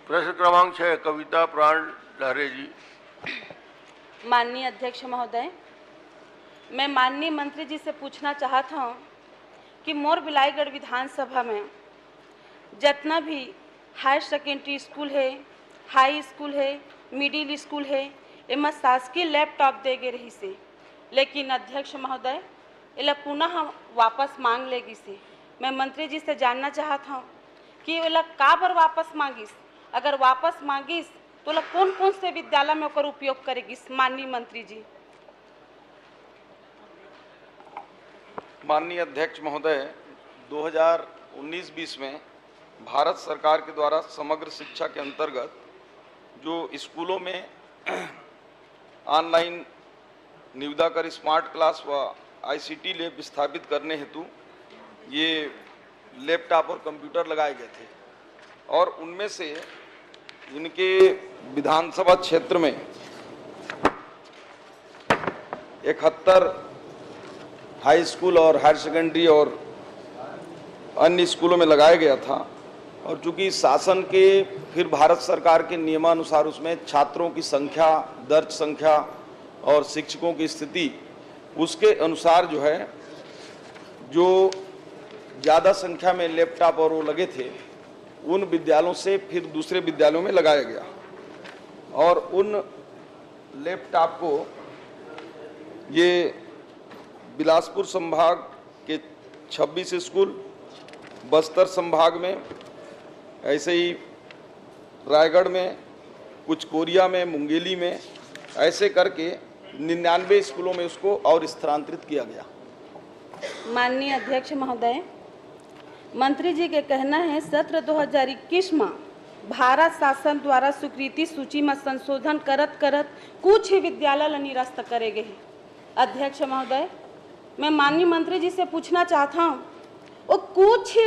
प्रश्न क्रमांक 6 कविता प्राण लहरे जी। माननीय अध्यक्ष महोदय, मैं माननीय मंत्री जी से पूछना चाहता हूँ कि मोर बिलाईगढ़ विधानसभा में जितना भी हायर सेकेंडरी स्कूल है, हाई स्कूल है, मिडिल स्कूल है, एम शासकीय लैपटॉप दे गे रही से, लेकिन अध्यक्ष महोदय एला पुनः वापस मांग लेगी से। मैं मंत्री जी से जानना चाहता हूँ कि एला का बर वापस मांगिस, अगर वापस मांगिस तो एला कौन कौन से विद्यालय में ओकर उपयोग करेगिस माननीय मंत्री जी। माननीय अध्यक्ष महोदय, 2019-20 में भारत सरकार के द्वारा समग्र शिक्षा के अंतर्गत जो स्कूलों में ऑनलाइन निविदा कर स्मार्ट क्लास व आईसीटी लैब स्थापित करने हेतु ये लैपटॉप और कंप्यूटर लगाए गए थे और उनमें से इनके विधानसभा क्षेत्र में 71 हाई स्कूल और हायर सेकेंडरी और अन्य स्कूलों में लगाया गया था। और चूंकि शासन के फिर भारत सरकार के नियमानुसार उसमें छात्रों की संख्या, दर्ज संख्या और शिक्षकों की स्थिति, उसके अनुसार जो है जो ज़्यादा संख्या में लैपटॉप और वो लगे थे उन विद्यालयों से फिर दूसरे विद्यालयों में लगाया गया और उन लैपटॉप को ये बिलासपुर संभाग के 26 स्कूल, बस्तर संभाग में, ऐसे ही रायगढ़ में, कुछ कोरिया में, मुंगेली में, ऐसे करके 99 स्कूलों में उसको और स्थानांतरित किया गया। माननीय अध्यक्ष महोदय, मंत्री जी के कहना है सत्र 2021 में भारत शासन द्वारा स्वीकृति सूची में संशोधन करत करत कुछ ही विद्यालय ला निरस्त करे गए हैं। अध्यक्ष महोदय, मैं माननीय मंत्री जी से पूछना चाहता हूँ वो कुछ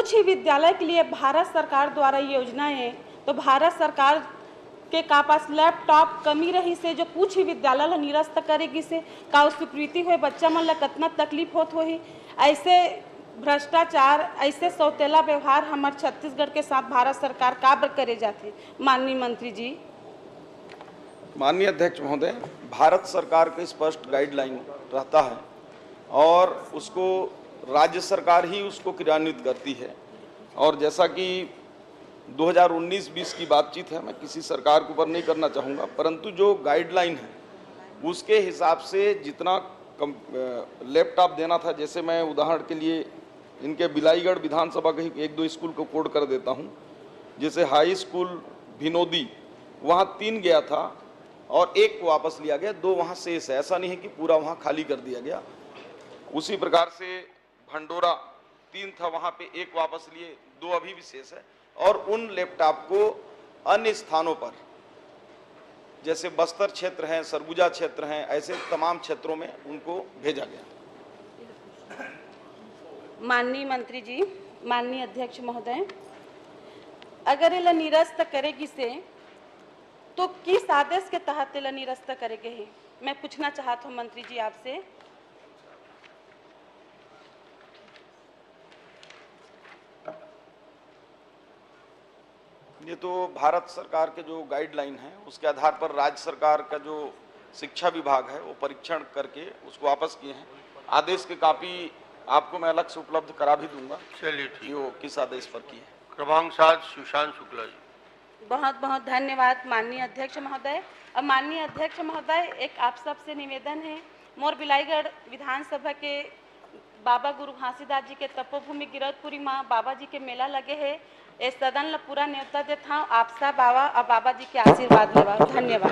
ही विद्यालय के लिए भारत सरकार द्वारा योजना है, तो भारत सरकार के का पास लैपटॉप कमी रही से जो कुछ ही विद्यालय ला निरस्त करेगी से का स्वीकृति हुए बच्चा मन ला कितना तकलीफ होत होही। ऐसे भ्रष्टाचार, ऐसे सौतेला व्यवहार हमारे छत्तीसगढ़ के साथ भारत सरकार का बर करे जाते। माननीय मंत्री जी। माननीय अध्यक्ष महोदय, भारत सरकार का स्पष्ट गाइडलाइन रहता है और उसको राज्य सरकार ही उसको क्रियान्वित करती है। और जैसा कि 2019-20 की बातचीत है, मैं किसी सरकार के ऊपर नहीं करना चाहूँगा, परंतु जो गाइडलाइन है उसके हिसाब से जितना लैपटॉप देना था, जैसे मैं उदाहरण के लिए इनके बिलाईगढ़ विधानसभा के 1-2 स्कूल को कोड कर देता हूँ। जैसे हाई स्कूल भिनोदी, वहाँ 3 गया था और 1 को वापस लिया गया, 2 वहाँ शेष है। ऐसा नहीं है कि पूरा वहाँ खाली कर दिया गया। उसी प्रकार से भंडोरा 3 था, वहाँ पे 1 वापस लिए, 2 अभी भी शेष है। और उन लैपटॉप को अन्य स्थानों पर, जैसे बस्तर क्षेत्र हैं, सरगुजा क्षेत्र हैं, ऐसे तमाम क्षेत्रों में उनको भेजा गया। माननीय मंत्री जी, माननीय अध्यक्ष महोदय, अगर इला निरस्त करेगी से तो किस आदेश के तहत इला निरस्त करेगे है, मैं पूछना चाहता हूँ मंत्री जी आपसे। ये तो भारत सरकार के जो गाइडलाइन है उसके आधार पर राज्य सरकार का जो शिक्षा विभाग है वो परीक्षण करके उसको वापस किए हैं। आदेश की कॉपी आपको मैं अलग से उपलब्ध करा भी दूंगा। चलिए ठीक। वो किस आदेश पर की है। क्रमांक 7 सुशांत शुक्ला जी। बहुत बहुत धन्यवाद माननीय अध्यक्ष महोदय। अब माननीय अध्यक्ष महोदय, एक आप सबसे निवेदन है, मोर बिलाईगढ़ विधानसभा के बाबा गुरु घासीदास जी के तपोभूमि गिरधपुरी माँ बाबा जी के मेला लगे है, इस सदन ला पूरा न्योता देता हूँ। आप सब आवा और बाबा जी के आशीर्वाद लेवा। धन्यवाद।